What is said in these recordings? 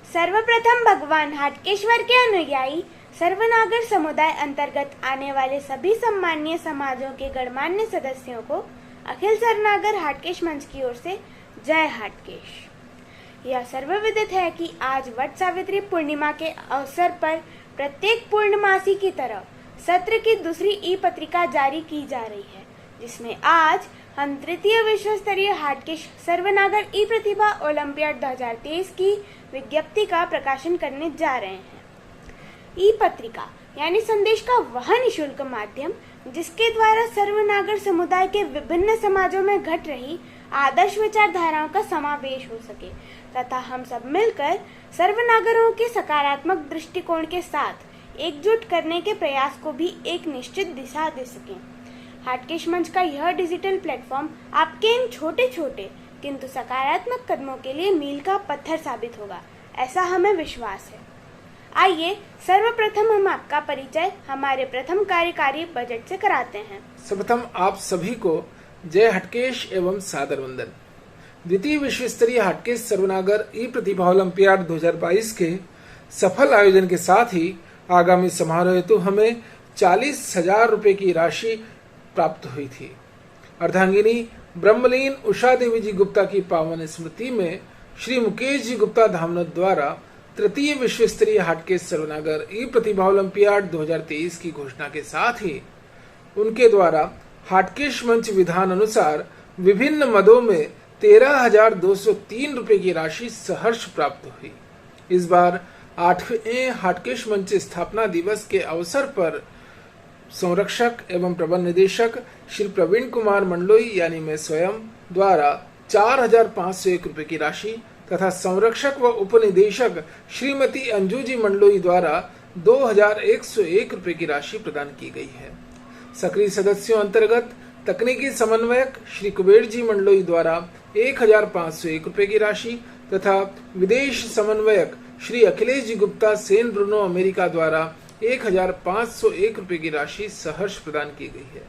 सर्वप्रथम भगवान हाटकेश्वर के अनुयायी सर्वनागर समुदाय अंतर्गत आने वाले सभी सम्मानीय समाजों के गणमान्य सदस्यों को अखिल सरनागर हाटकेश मंच की ओर से जय हाटकेश। यह सर्वविदित है कि आज वट सावित्री पूर्णिमा के अवसर पर प्रत्येक पूर्णमासी की तरह सत्र की दूसरी ई पत्रिका जारी की जा रही है, जिसमें आज हम तृतीय विश्व स्तरीय हाटकेश सर्वनागर ई प्रतिभा ओलंपियाड 2023 की विज्ञप्ति का प्रकाशन करने जा रहे हैं। ई पत्रिका यानी संदेश का वह निःशुल्क माध्यम जिसके द्वारा सर्वनागर समुदाय के विभिन्न समाजों में घट रही आदर्श विचारधाराओं का समावेश हो सके तथा हम सब मिलकर सर्वनागरों के सकारात्मक दृष्टिकोण के साथ एकजुट करने के प्रयास को भी एक निश्चित दिशा दे सकें। हाटकेश मंच का यह डिजिटल प्लेटफॉर्म आपके इन छोटे छोटे किंतु सकारात्मक कदमों के लिए मील का पत्थर साबित होगा, ऐसा हमें विश्वास है। आइए सर्वप्रथम हम आपका परिचय हमारे प्रथम कार्यकारी बजट से कराते हैं। सर्वप्रथम आप सभी को जय हाटकेश एवं सादर वंदन। द्वितीय विश्व स्तरीय हाटकेश सर्वनागर ई प्रतिभा ओलंपियाड 2022 के सफल आयोजन के साथ ही आगामी समारोह हेतु हमें 40,000 रुपए की राशि प्राप्त हुई थी। अर्धांगिनी ब्रह्मलीन उषा देवी जी गुप्ता की पावन स्मृति में श्री मुकेश जी गुप्ता धामनोद द्वारा तृतीय विश्व स्तरीय हाटकेश सर्वनागर ई प्रतिभा ओलंपियाड 2023 की घोषणा के साथ ही उनके द्वारा हाटकेश मंच विधान अनुसार विभिन्न मदों में 13,203 रुपए की राशि सहर्ष प्राप्त हुई। इस बार 8वें हाटकेश मंच स्थापना दिवस के अवसर पर संरक्षक एवं प्रबंध निदेशक श्री प्रवीण कुमार मंडलोई यानी मैं स्वयं द्वारा 4,501 रुपए की राशि तथा संरक्षक व उपनिदेशक श्रीमती अंजू जी मंडलोई द्वारा 2,101 रुपए की राशि प्रदान की गई है। सक्रिय सदस्यों अंतर्गत तकनीकी समन्वयक श्री कुबेर जी मंडलोई द्वारा 1,501 रुपए की राशि तथा विदेश समन्वयक श्री अखिलेश जी गुप्ता सेन ब्रुनो अमेरिका द्वारा 1,501 रुपए की राशि सहर्ष प्रदान की गई है।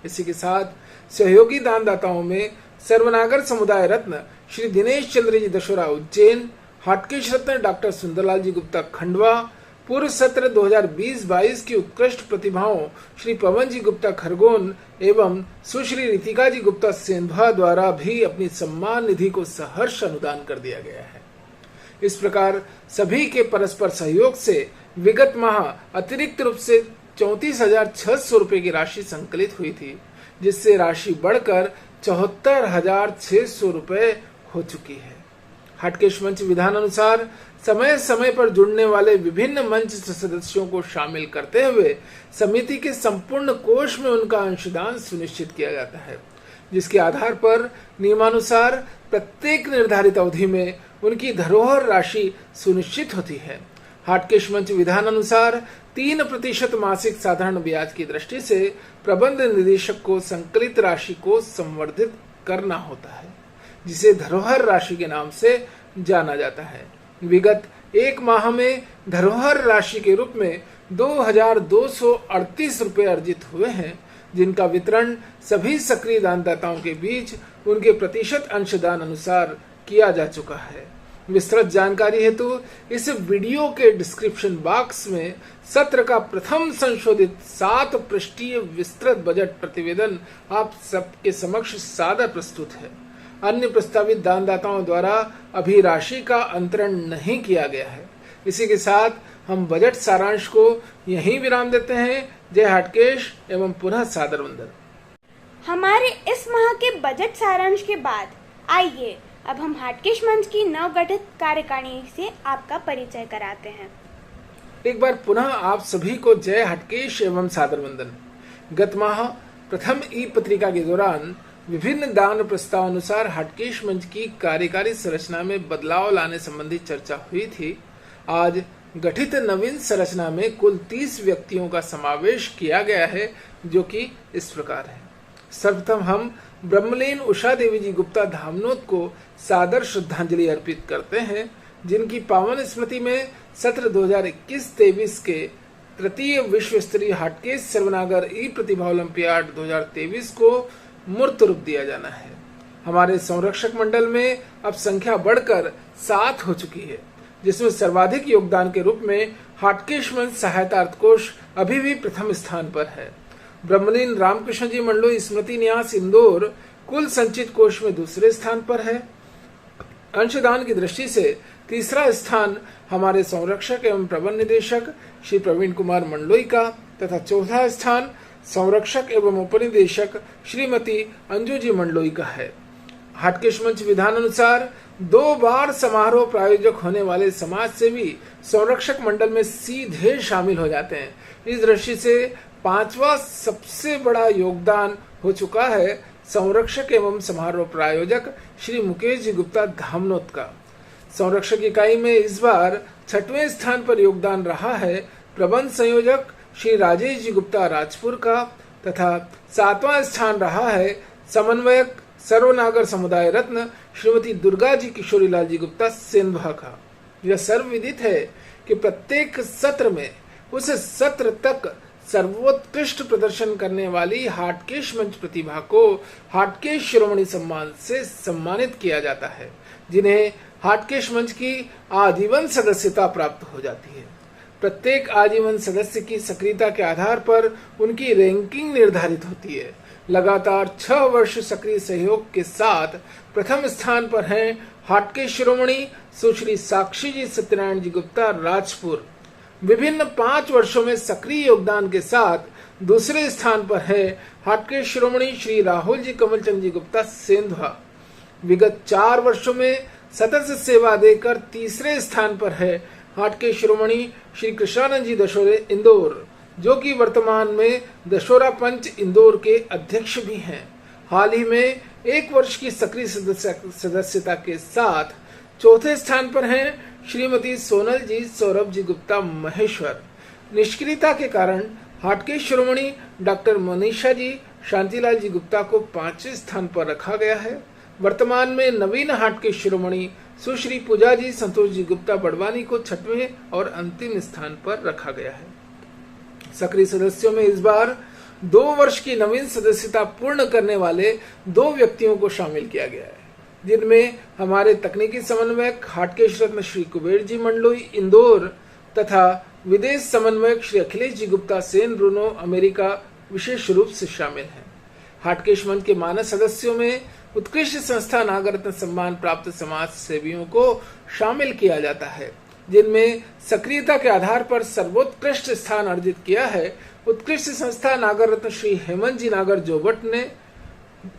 इसी के साथ सहयोगी दानदाताओं में सर्वनागर समुदाय रत्न श्री दिनेश चंद्र जी दशोरा उज्जैन, हाटकेश रत्न डॉक्टर सुंदरलाल जी गुप्ता खंडवा, पूर्व सत्र 2020-22 की उत्कृष्ट प्रतिभाओं श्री पवन जी गुप्ता खरगोन एवं सुश्री रितिका जी गुप्ता सेंधवा द्वारा भी अपनी सम्मान निधि को सहर्ष अनुदान कर दिया गया है। इस प्रकार सभी के परस्पर सहयोग से विगत माह अतिरिक्त रूप से 34,600 रुपए की राशि संकलित हुई थी, जिससे राशि बढ़कर 74,600 रुपए हो चुकी है। हाटकेश मंच विधान अनुसार समय समय पर जुड़ने वाले विभिन्न मंच सदस्यों को शामिल करते हुए समिति के संपूर्ण कोष में उनका अंशदान सुनिश्चित किया जाता है, जिसके आधार पर नियमानुसार प्रत्येक निर्धारित अवधि में उनकी धरोहर राशि सुनिश्चित होती है। हाटकेश मंच विधान अनुसार 3% मासिक साधारण ब्याज की दृष्टि से प्रबंध निदेशक को संकलित राशि को संवर्धित करना होता है, जिसे धरोहर राशि के नाम से जाना जाता है। विगत एक माह में धरोहर राशि के रूप में 2,238 रुपए अर्जित हुए हैं, जिनका वितरण सभी सक्रिय दानदाताओं के बीच उनके प्रतिशत अंशदान अनुसार किया जा चुका है। विस्तृत जानकारी हेतु इस वीडियो के डिस्क्रिप्शन बॉक्स में सत्र का प्रथम संशोधित 7 पृष्ठीय विस्तृत बजट प्रतिवेदन आप सबके समक्ष सादर प्रस्तुत है। अन्य प्रस्तावित दानदाताओं द्वारा अभी राशि का अंतरण नहीं किया गया है। इसी के साथ हम बजट सारांश को यहीं विराम देते हैं। जय हाटकेश एवं पुनः सादर वंदन। हमारे इस माह के बजट सारांश के बाद आइए अब हम हाटकेश मंच की नवगठित कार्यकारिणी से आपका परिचय कराते हैं। एक बार पुनः आप सभी को जय हाटकेश एवं सादर वंदन। गत माह प्रथम ई पत्रिका के दौरान विभिन्न दान प्रस्ताव अनुसार हाटकेश मंच की कार्यकारी संरचना में बदलाव लाने संबंधी चर्चा हुई थी। आज गठित नवीन संरचना में कुल 30 व्यक्तियों का समावेश किया गया है, जो कि इस प्रकार है। सर्वप्रथम हम ब्रह्मलीन उषा देवी जी गुप्ता धामनोद को सादर श्रद्धांजलि अर्पित करते हैं, जिनकी पावन स्मृति में सत्र 2021-23 के तृतीय विश्व स्तरीय हाटकेश सर्वनागर ई प्रतिभा ओलंपियाड 2023 को मूर्त रूप दिया जाना है। हमारे संरक्षक मंडल में अब संख्या बढ़कर 7 हो चुकी है। जिसमें सर्वाधिक योगदान के रूप में हाटकेश मंच सहायता अर्थकोष अभी भी प्रथम स्थान पर है। ब्रह्मलीन रामकृष्ण जी मंडलोई स्मृति न्यास इंदौर कुल संचित कोष में दूसरे स्थान पर है। अंशदान की दृष्टि से तीसरा स्थान हमारे संरक्षक एवं प्रबंध निदेशक श्री प्रवीण कुमार मंडलोई का तथा चौथा स्थान संरक्षक एवं उपनिदेशक श्रीमती अंजू जी मंडलोई का है। हाटकेश मंच विधान अनुसार 2 बार समारोह प्रायोजक होने वाले समाज सेवी संरक्षक मंडल में सीधे शामिल हो जाते हैं। इस दृष्टि से 5वां सबसे बड़ा योगदान हो चुका है संरक्षक एवं समारोह प्रायोजक श्री मुकेश जी गुप्ता धामनोद का। संरक्षक इकाई में इस बार 6वें स्थान पर योगदान रहा है प्रबंध संयोजक श्री राजेश जी गुप्ता राजपुर का तथा 7वां स्थान रहा है समन्वयक सर्वनागर समुदाय रत्न श्रीमती दुर्गा जी किशोरीलाल जी गुप्ता सेंधवा का। यह सर्वविदित है कि प्रत्येक सत्र में उस सत्र तक सर्वोत्कृष्ट प्रदर्शन करने वाली हाटकेश मंच प्रतिभा को हाटकेश शिरोमणि सम्मान से सम्मानित किया जाता है, जिन्हें हाटकेश मंच की आजीवन सदस्यता प्राप्त हो जाती है। प्रत्येक आजीवन सदस्य की सक्रियता के आधार पर उनकी रैंकिंग निर्धारित होती है। लगातार 6 वर्ष सक्रिय सहयोग के साथ प्रथम स्थान पर हैं हाटकेश शिरोमणि सुश्री साक्षी जी सत्यनारायण जी गुप्ता राजपुर। विभिन्न 5 वर्षों में सक्रिय योगदान के साथ दूसरे स्थान पर है हाटकेश शिरोमणि श्री राहुल जी कमलचंद जी गुप्ता सेंधवा। विगत 4 वर्षों में सतत सेवा देकर तीसरे स्थान पर है हाटकेश शिरोमणि श्री कृष्णानंद जी दशोरे इंदौर, जो कि वर्तमान में दशोरा पंच इंदौर के अध्यक्ष भी हैं। हाल ही में 1 वर्ष की सक्रिय सदस्यता के साथ चौथे स्थान पर हैं श्रीमती सोनल जी सौरभ जी गुप्ता महेश्वर। निष्क्रियता के कारण हाटकेश शिरोमणि डॉक्टर मनीषा जी शांतिलाल जी गुप्ता को 5वें स्थान पर रखा गया है। वर्तमान में नवीन हाटकेश शिरोमणि सुश्री पूजा जी संतोष जी गुप्ता बड़वानी को 6वें और अंतिम स्थान पर रखा गया है। सक्रिय सदस्यों में इस बार 2 वर्ष की नवीन सदस्यता पूर्ण करने वाले 2 व्यक्तियों को शामिल किया गया है, जिनमें हमारे तकनीकी समन्वयक हाटकेश रत्न श्री कुबेर जी मंडलोई इंदौर तथा विदेश समन्वयक श्री अखिलेश जी गुप्ता सेन ब्रूनो अमेरिका विशेष रूप से शामिल हैं। हाटकेश मंच के मानद सदस्यों में उत्कृष्ट संस्था नागरत्न सम्मान प्राप्त समाज सेवियों को शामिल किया जाता है, जिनमें सक्रियता के आधार पर सर्वोत्कृष्ट स्थान अर्जित किया है उत्कृष्ट संस्था नागरत्न श्री हेमंत जी नागर जोबट ने।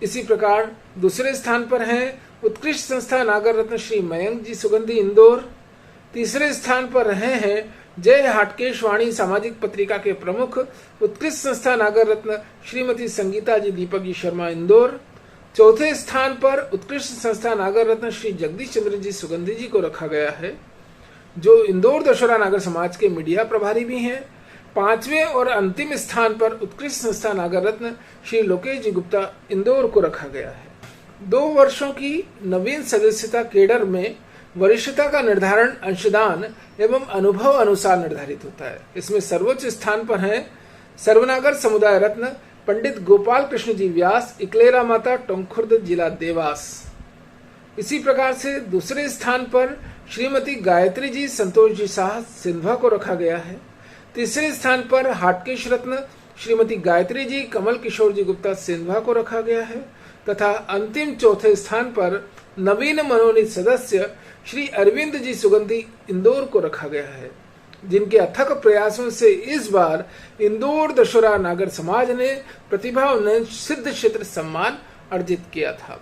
इसी प्रकार दूसरे स्थान पर हैं उत्कृष्ट संस्था नागरत्न श्री मयंक जी सुगंधी इंदौर। तीसरे स्थान पर रहे हैं जय हाटकेश वाणी सामाजिक पत्रिका के प्रमुख उत्कृष्ट संस्था नागरत्न श्रीमती संगीता जी दीपक जी शर्मा इंदौर। चौथे स्थान पर उत्कृष्ट संस्था नागरत्न श्री जगदीश चंद्र जी सुगंधी जी को रखा गया है, जो इंदौर दशहरा नागर समाज के मीडिया प्रभारी भी हैं। 5वें और अंतिम स्थान पर उत्कृष्ट संस्था नागरत्न श्री लोकेश जी गुप्ता इंदौर को रखा गया है। 2 वर्षों की नवीन सदस्यता केडर में वरिष्ठता का निर्धारण अंशदान एवं अनुभव अनुसार निर्धारित होता है। इसमें सर्वोच्च स्थान पर हैं सर्वनागर समुदाय रत्न पंडित गोपाल कृष्ण जी व्यास, इकलेरा माता, टोंखुर्द, जिला देवास। इसी प्रकार से दूसरे स्थान पर श्रीमती गायत्री जी संतोष जी शाह सिंधवा को रखा गया है। तीसरे स्थान पर हाटकेश रत्न श्रीमती गायत्री जी कमल किशोर जी गुप्ता सिंधवा को रखा गया है तथा अंतिम चौथे स्थान पर नवीन मनोनीत सदस्य श्री अरविंद जी सुगंधी इंदौर को रखा गया है, जिनके अथक प्रयासों से इस बार इंदौर दशहरा नागर समाज ने प्रतिभा उन्नयन सिद्ध क्षेत्र सम्मान अर्जित किया था।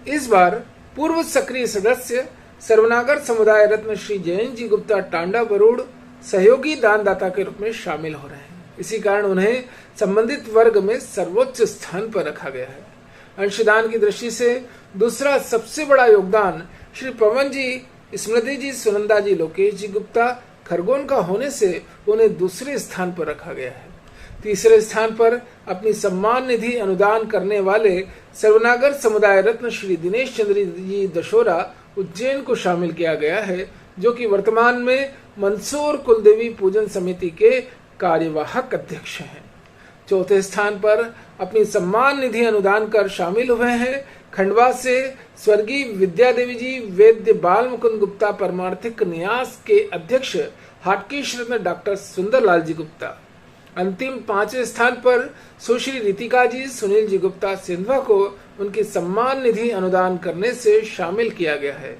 इस बार पूर्व सक्रिय सदस्य सर्वनागर समुदाय रत्न श्री जयंत जी गुप्ता टांडा बरूड़ सहयोगी दानदाता के रूप में शामिल हो रहे हैं। इसी कारण उन्हें संबंधित वर्ग में सर्वोच्च स्थान पर रखा गया है। अंशदान की दृष्टि से दूसरा सबसे बड़ा योगदान श्री पवन जी, स्मृति जी, सुनंदा जी, लोकेश जी गुप्ता खरगोन का होने से उन्हें दूसरे स्थान पर रखा गया है। तीसरे स्थान पर अपनी सम्मान निधि अनुदान करने वाले सर्वनागर समुदाय रत्न श्री दिनेश चंद्र जी दशोरा उज्जैन को शामिल किया गया है, जो कि वर्तमान में मंसूर कुलदेवी पूजन समिति के कार्यवाहक अध्यक्ष हैं। चौथे स्थान पर अपनी सम्मान निधि अनुदान कर शामिल हुए हैं खंडवा से स्वर्गीय विद्या देवी जी वैद्य बाल मुकुंद गुप्ता परमार्थिक न्यास के अध्यक्ष हाटकेश रत्न डॉक्टर सुंदरलाल जी गुप्ता। अंतिम 5वें स्थान पर सुश्री रितिका जी सुनील जी गुप्ता सिंधवा को उनकी सम्मान निधि अनुदान करने से शामिल किया गया है।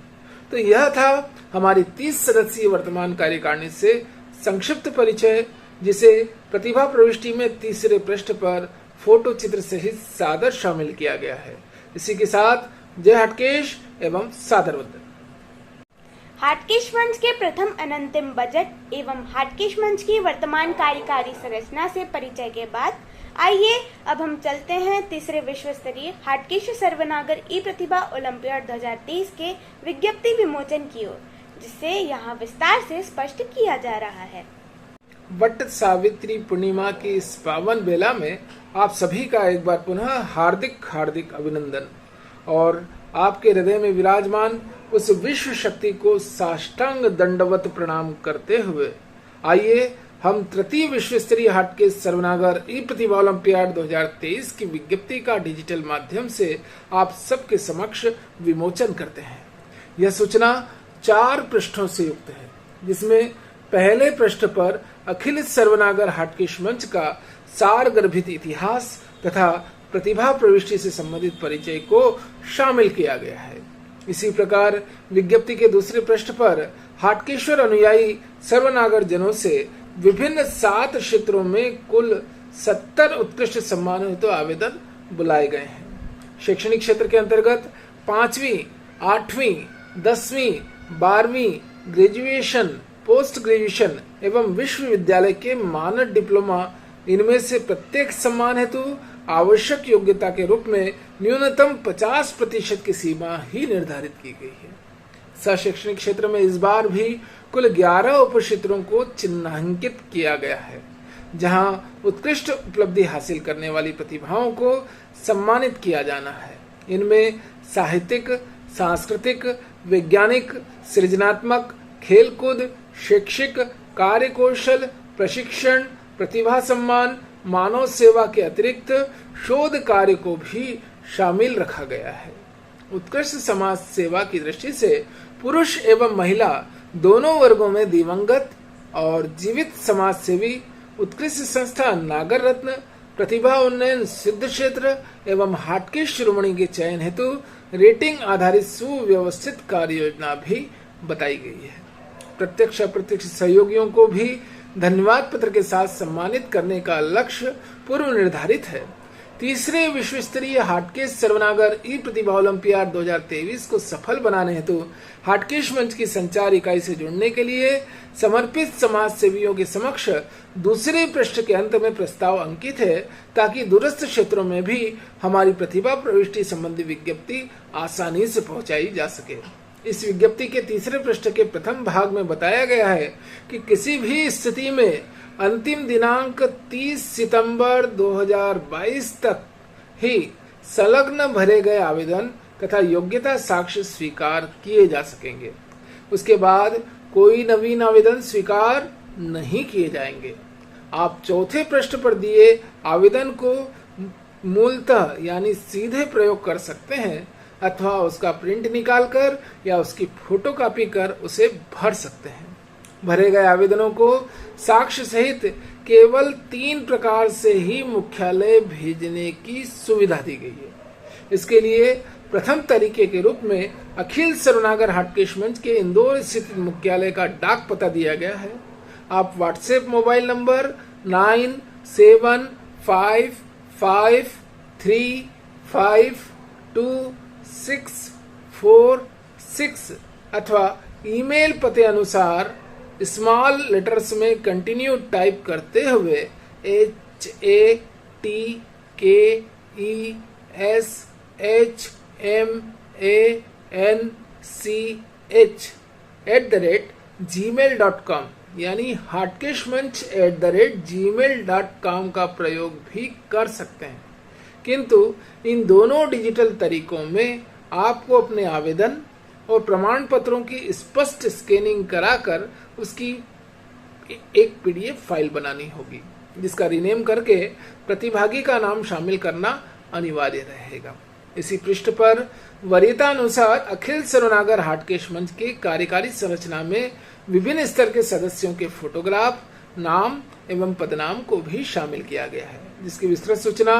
तो यह था हमारी 30 सदस्यीय वर्तमान कार्यकारिणी से संक्षिप्त परिचय, जिसे प्रतिभा प्रविष्टि में तीसरे पृष्ठ पर फोटो चित्र सहित सादर शामिल किया गया है। इसी के साथ जय हाटकेश एवं सादर वंदन। हाटकेश मंच के प्रथम अनंतिम बजट एवं हाटकेश मंच की वर्तमान कार्यकारी संरचना से परिचय के बाद आइए अब हम चलते हैं तीसरे विश्व स्तरीय हाटकेश सर्वनागर ई प्रतिभा ओलंपियाड 2023 के विज्ञप्ति विमोचन की ओर, जिसे यहाँ विस्तार से स्पष्ट किया जा रहा है। वट सावित्री पूर्णिमा की इस पावन बेला में आप सभी का एक बार पुनः हार्दिक हार्दिक अभिनंदन और आपके हृदय में विराजमान उस विश्व शक्ति को साष्टांग दंडवत प्रणाम करते हुए आइए हम तृतीय विश्व स्तरीय हाटकेश सर्वनागर ई प्रतिभा ओलंपियाड 2023 की विज्ञप्ति का डिजिटल माध्यम से आप सबके समक्ष विमोचन करते हैं। यह सूचना 4 पृष्ठों से युक्त है, जिसमें पहले पृष्ठ पर अखिल सर्वनागर हाटकेश मंच का सार गर्भित इतिहास तथा प्रतिभा प्रविष्टि से संबंधित परिचय को शामिल किया गया है। इसी प्रकार विज्ञप्ति के दूसरे पृष्ठ पर हाटकेश्वर अनुयायी सर्वनागर जनों से विभिन्न 7 क्षेत्रों में कुल 70 उत्कृष्ट सम्मानों हेतु आवेदन बुलाए गए हैं। शैक्षणिक क्षेत्र के अंतर्गत 5वीं, 8वीं, 10वीं, 12वीं, ग्रेजुएशन, पोस्ट ग्रेजुएशन एवं विश्वविद्यालय के मानद डिप्लोमा, इनमें से प्रत्येक सम्मान हेतु आवश्यक योग्यता के रूप में न्यूनतम 50% की सीमा ही निर्धारित की गई है। शैक्षणिक क्षेत्र में इस बार भी कुल 11 उप क्षेत्रों को चिन्हांकित किया गया है, जहां उत्कृष्ट उपलब्धि हासिल करने वाली प्रतिभाओं को सम्मानित किया जाना है। इनमें साहित्यिक, सांस्कृतिक, वैज्ञानिक, सृजनात्मक, खेलकूद, शैक्षिक, कार्यकौशल, प्रशिक्षण, प्रतिभा सम्मान, मानव सेवा के अतिरिक्त शोध कार्य को भी शामिल रखा गया है। उत्कृष्ट समाज सेवा की दृष्टि से पुरुष एवं महिला दोनों वर्गों में दिवंगत और जीवित समाज सेवी, उत्कृष्ट संस्था नागर रत्न, प्रतिभा उन्नयन सिद्ध क्षेत्र एवं हाटकेश शिरोमणि के चयन हेतु रेटिंग आधारित सुव्यवस्थित कार्य योजना भी बताई गई है। प्रत्यक्ष अप्रत्यक्ष सहयोगियों को भी धन्यवाद पत्र के साथ सम्मानित करने का लक्ष्य पूर्व निर्धारित है। तीसरे विश्व स्तरीय हाटकेश सर्वनागर ई प्रतिभा ओलंपियाड 2023 को सफल बनाने हेतु हाटकेश मंच की संचार इकाई से जुड़ने के लिए समर्पित समाज सेवियों के समक्ष दूसरे पृष्ठ के अंत में प्रस्ताव अंकित है, ताकि दूरस्थ क्षेत्रों में भी हमारी प्रतिभा प्रविष्टि संबंधी विज्ञप्ति आसानी से पहुंचाई जा सके। इस विज्ञप्ति के तीसरे पृष्ठ के प्रथम भाग में बताया गया है कि किसी भी स्थिति में अंतिम दिनांक 30 सितंबर 2022 तक ही संलग्न भरे गए आवेदन तथा योग्यता साक्ष्य स्वीकार किए जा सकेंगे। उसके बाद कोई नवीन आवेदन स्वीकार नहीं किए जाएंगे। आप चौथे पृष्ठ पर दिए आवेदन को मूलतः यानी सीधे प्रयोग कर सकते हैं अथवा उसका प्रिंट निकालकर या उसकी फोटोकॉपी कर उसे भर सकते हैं। भरे गए आवेदनों को साक्ष्य सहित केवल 3 प्रकार से ही मुख्यालय भेजने की सुविधा दी गई है। इसके लिए प्रथम तरीके के रूप में अखिल सर्वनागर हाटकेश मंच के इंदौर स्थित मुख्यालय का डाक पता दिया गया है। आप व्हाट्सएप मोबाइल नंबर 9755352646 अथवा ईमेल पते अनुसार स्मॉल लेटर्स में कंटिन्यू टाइप करते हुए HATKESHMANCH@gmail.com यानी hatkeshmanch@gmail.com का प्रयोग भी कर सकते हैं। किंतु इन दोनों डिजिटल तरीकों में आपको अपने आवेदन और प्रमाण पत्रों की स्पष्ट स्कैनिंग कराकर उसकी एक PDF फाइल बनानी होगी, जिसका रीनेम करके प्रतिभागी का नाम शामिल करना अनिवार्य रहेगा। इसी पृष्ठ पर वरीयता अनुसार अखिल सर्वनागर हाटकेश मंच के कार्यकारी संरचना में विभिन्न स्तर के सदस्यों के फोटोग्राफ, नाम एवं पदनाम को भी शामिल किया गया है, जिसकी विस्तृत सूचना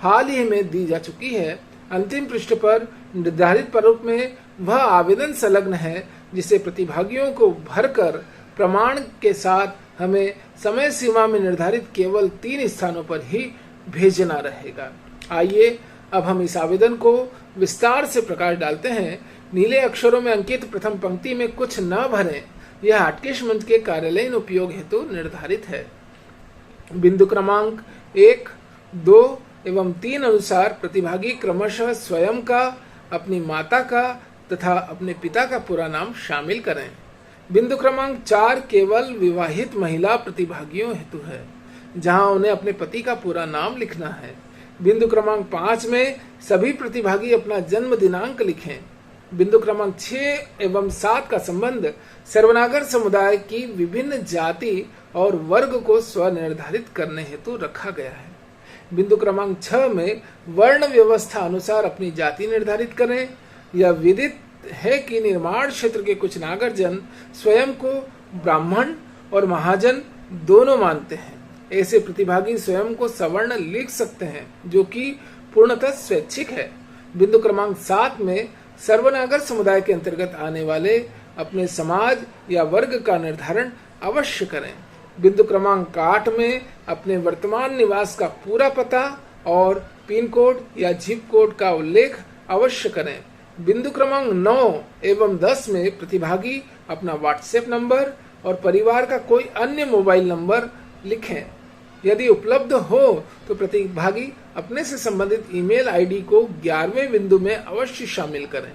हाल ही में दी जा चुकी है। अंतिम पृष्ठ पर निर्धारित प्रारूप में वह आवेदन संलग्न है जिसे प्रतिभागियों को भरकर प्रमाण के साथ हमें समय सीमा में निर्धारित केवल 3 स्थानों पर ही भेजना रहेगा। आइए अब हम इस आवेदन को विस्तार से प्रकाश डालते हैं। नीले अक्षरों में अंकित प्रथम पंक्ति में कुछ न भरें, यह हाटकेश मंच के कार्यालयीन उपयोग हेतु निर्धारित है। बिंदु क्रमांक 1, 2 एवं 3 अनुसार प्रतिभागी क्रमशः स्वयं का, अपनी माता का तथा अपने पिता का पूरा नाम शामिल करें। बिंदु क्रमांक 4 केवल विवाहित महिला प्रतिभागियों हेतु है, जहां उन्हें अपने पति का पूरा नाम लिखना है। बिंदु क्रमांक 5 में सभी प्रतिभागी अपना जन्म दिनांक लिखें। बिंदु क्रमांक 6 एवं 7 का संबंध सर्वनागर समुदाय की विभिन्न जाति और वर्ग को स्वनिर्धारित करने हेतु रखा गया है। बिंदु क्रमांक 6 में वर्ण व्यवस्था अनुसार अपनी जाति निर्धारित करें। यह विदित है कि निर्माण क्षेत्र के कुछ नागरजन स्वयं को ब्राह्मण और महाजन दोनों मानते हैं। ऐसे प्रतिभागी स्वयं को सवर्ण लिख सकते हैं, जो कि पूर्णतः स्वैच्छिक है। बिंदु क्रमांक 7 में सर्वनागर समुदाय के अंतर्गत आने वाले अपने समाज या वर्ग का निर्धारण अवश्य करें। बिंदु क्रमांक 8 में अपने वर्तमान निवास का पूरा पता और पिन कोड या जिप कोड का उल्लेख अवश्य करें। बिंदु क्रमांक 9 एवं 10 में प्रतिभागी अपना व्हाट्सएप नंबर और परिवार का कोई अन्य मोबाइल नंबर लिखें। यदि उपलब्ध हो तो प्रतिभागी अपने से संबंधित ईमेल आईडी को 11वें बिंदु में अवश्य शामिल करें।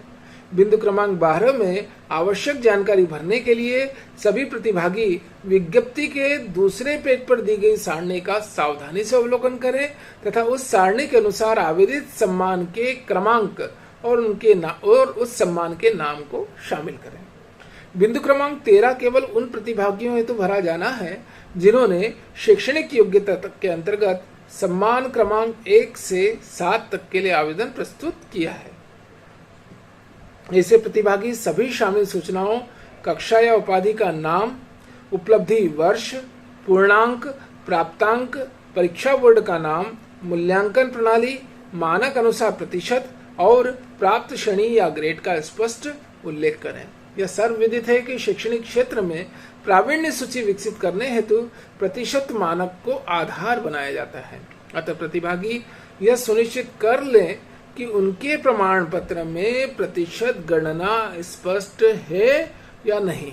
बिंदु क्रमांक 12 में आवश्यक जानकारी भरने के लिए सभी प्रतिभागी विज्ञप्ति के दूसरे पेज पर दी गई सारणी का सावधानी से अवलोकन करें तथा उस सारणी के अनुसार आवेदित सम्मान के क्रमांक और उस सम्मान के नाम को शामिल करें। बिंदु क्रमांक 13 केवल उन प्रतिभागियों हेतु भरा जाना है जिन्होंने शैक्षणिक योग्यता के अंतर्गत सम्मान क्रमांक 1 से 7 तक के लिए आवेदन प्रस्तुत किया है। ऐसे प्रतिभागी सभी शामिल सूचनाओं, कक्षा या उपाधि का नाम, उपलब्धि वर्ष, पूर्णांक, प्राप्तांक, परीक्षा बोर्ड का नाम, मूल्यांकन प्रणाली, मानक अनुसार प्रतिशत और प्राप्त श्रेणी या ग्रेड का स्पष्ट उल्लेख करें। यह सर्वविदित है कि शैक्षणिक क्षेत्र में प्रावीण्य सूची विकसित करने हेतु प्रतिशत मानक को आधार बनाया जाता है। अतः प्रतिभागी यह सुनिश्चित कर लें कि उनके प्रमाण पत्र में प्रतिशत गणना स्पष्ट है या नहीं।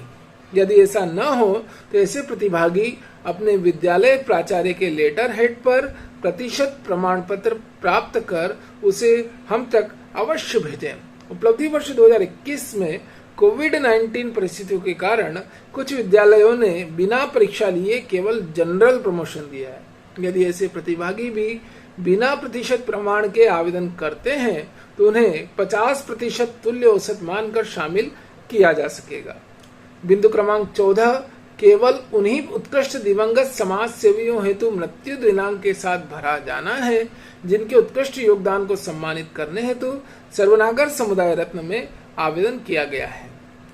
यदि ऐसा न हो तो ऐसे प्रतिभागी अपने विद्यालय प्राचार्य के लेटर हेड पर प्रतिशत प्रमाण पत्र प्राप्त कर उसे हम तक अवश्य भेजें। उपलब्धि वर्ष 2021 में कोविड-19 परिस्थितियों के कारण कुछ विद्यालयों ने बिना परीक्षा लिए केवल जनरल प्रमोशन दिया है। यदि ऐसे प्रतिभागी भी बिना प्रतिशत प्रमाण के आवेदन करते हैं तो उन्हें 50% तुल्य औसत मानकर शामिल किया जा सकेगा। बिंदु क्रमांक 14 केवल उन्हीं उत्कृष्ट दिवंगत समाज सेवियों हेतु मृत्यु दिनांक के साथ भरा जाना है जिनके उत्कृष्ट योगदान को सम्मानित करने हेतु सर्वनागर समुदाय रत्न में आवेदन किया गया है।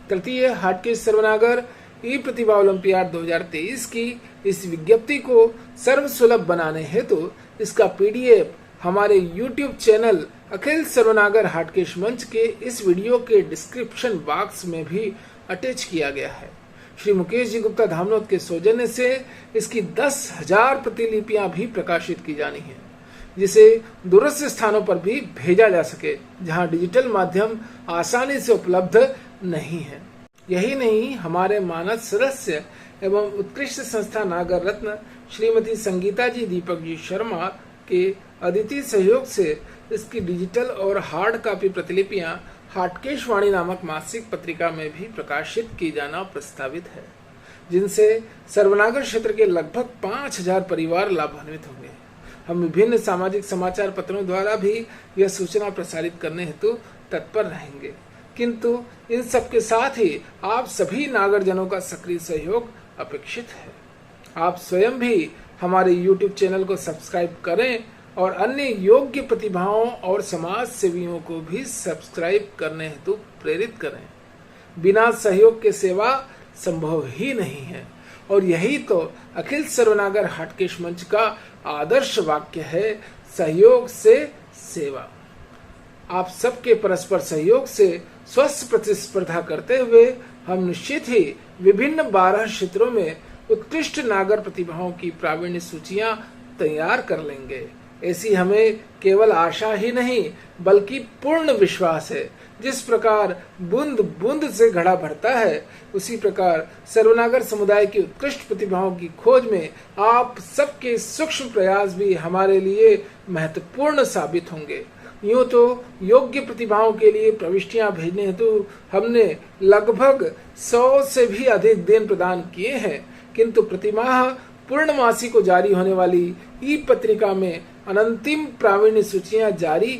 तृतीय, हाटकेश सर्वनागर ई प्रतिभा ओलंपियाड 2023 की इस विज्ञप्ति को सर्वसुलभ बनाने हेतु इसका पीडीएफ हमारे YouTube चैनल अखिल सर्वनागर हाटकेश मंच के इस वीडियो के डिस्क्रिप्शन बॉक्स में भी अटैच किया गया है। श्री मुकेश जी गुप्ता धामनोद के सौजन्य से इसकी 10,000 प्रतिलिपियां भी प्रकाशित की जानी है, जिसे दूरस्थ स्थानों पर भी भेजा जा सके जहां डिजिटल माध्यम आसानी से उपलब्ध नहीं है। यही नहीं, हमारे मानद सदस्य एवं उत्कृष्ट संस्था नागर रत्न श्रीमती संगीता जी दीपक जी शर्मा के अदिति सहयोग से इसकी डिजिटल और हार्ड कॉपी प्रतिलिपियां हाटकेश वाणी नामक मासिक पत्रिका में भी प्रकाशित की जाना प्रस्तावित है, जिनसे सर्वनागर क्षेत्र के लगभग 5,000 परिवार लाभान्वित होंगे। हम विभिन्न सामाजिक समाचार पत्रों द्वारा भी यह सूचना प्रसारित करने हेतु तत्पर रहेंगे, किंतु इन सब के साथ ही आप सभी नागरजनों का सक्रिय सहयोग अपेक्षित है। आप स्वयं भी हमारे YouTube चैनल को सब्सक्राइब करें और अन्य योग्य प्रतिभाओं और समाज सेवियों को भी सब्सक्राइब करने हेतु प्रेरित करें। बिना सहयोग के सेवा संभव ही नहीं है और यही तो अखिल सर्वनागर हाटकेश मंच का आदर्श वाक्य है, सहयोग से सेवा। आप सबके परस्पर सहयोग से स्वस्थ प्रतिस्पर्धा करते हुए हम निश्चित ही विभिन्न 12 क्षेत्रों में उत्कृष्ट नागर प्रतिभाओं की प्रावीण्य सूचियां तैयार कर लेंगे। ऐसी हमें केवल आशा ही नहीं बल्कि पूर्ण विश्वास है। जिस प्रकार बूंद बूंद से घड़ा भरता है, उसी प्रकार सर्वनागर समुदाय की उत्कृष्ट प्रतिभाओं की खोज में आप सबके सूक्ष्म प्रयास भी हमारे लिए महत्वपूर्ण साबित होंगे। यूं तो योग्य प्रतिभाओं के लिए प्रविष्टियां भेजने हेतु हमने लगभग 100 से भी अधिक दिन प्रदान किए हैं, किंतु प्रतिमाह पूर्णमासी को जारी होने वाली ई पत्रिका में अनंतिम प्रावीण्य सूचियां जारी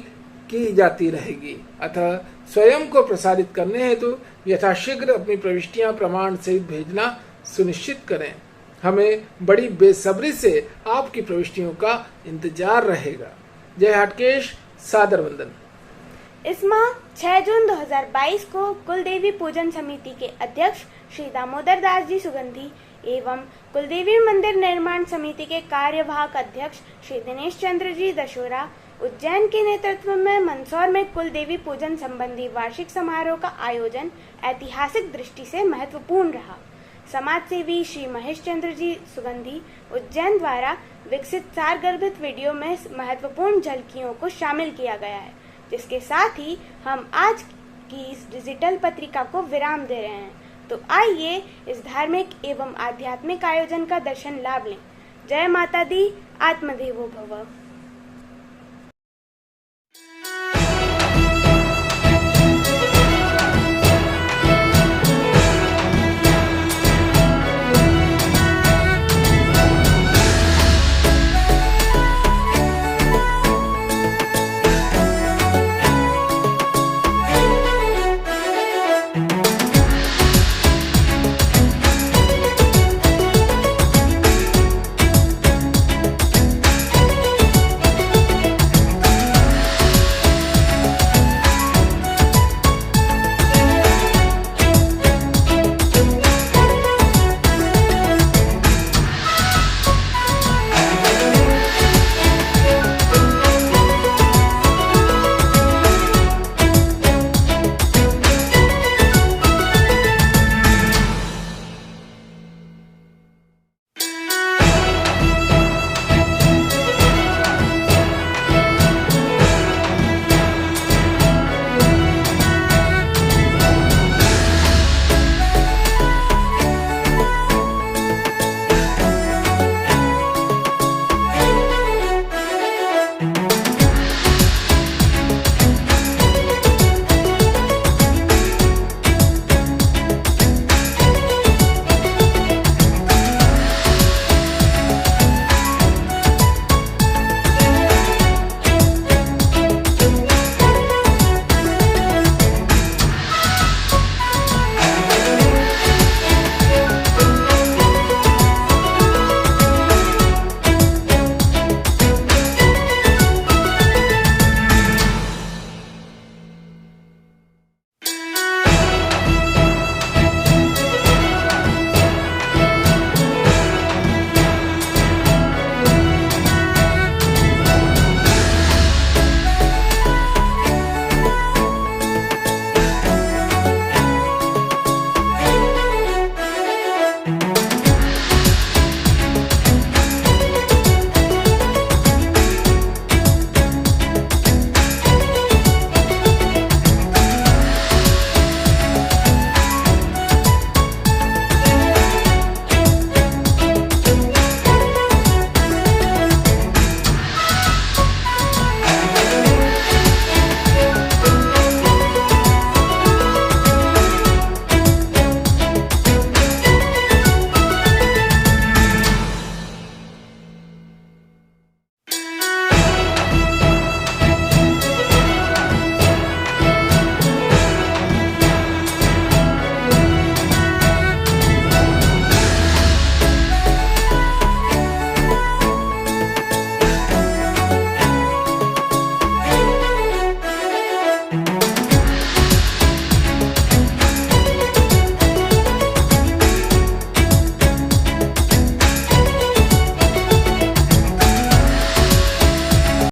की जाती रहेगी। अतः स्वयं को प्रसारित करने हेतु यथाशीघ्र अपनी प्रविष्टियां प्रमाण सहित भेजना सुनिश्चित करें। हमें बड़ी बेसब्री से आपकी प्रविष्टियों का इंतजार रहेगा। जय हाटकेश, सादर वंदन। इस माह 6 जून 2022 को कुलदेवी पूजन समिति के अध्यक्ष श्री दामोदर दास जी सुगंधी एवं कुलदेवी मंदिर निर्माण समिति के कार्यवाहक अध्यक्ष श्री दिनेश चंद्र जी दशोरा उज्जैन के नेतृत्व में मंदसौर में कुलदेवी पूजन संबंधी वार्षिक समारोह का आयोजन ऐतिहासिक दृष्टि से महत्वपूर्ण रहा। समाज सेवी श्री महेश चंद्र जी सुगंधी उज्जैन द्वारा विकसित सारगर्भित वीडियो में महत्वपूर्ण झलकियों को शामिल किया गया है, जिसके साथ ही हम आज की इस डिजिटल पत्रिका को विराम दे रहे हैं। तो आइए इस धार्मिक एवं आध्यात्मिक आयोजन का दर्शन लाभ लें। जय माता दी, आत्मदेवो भव।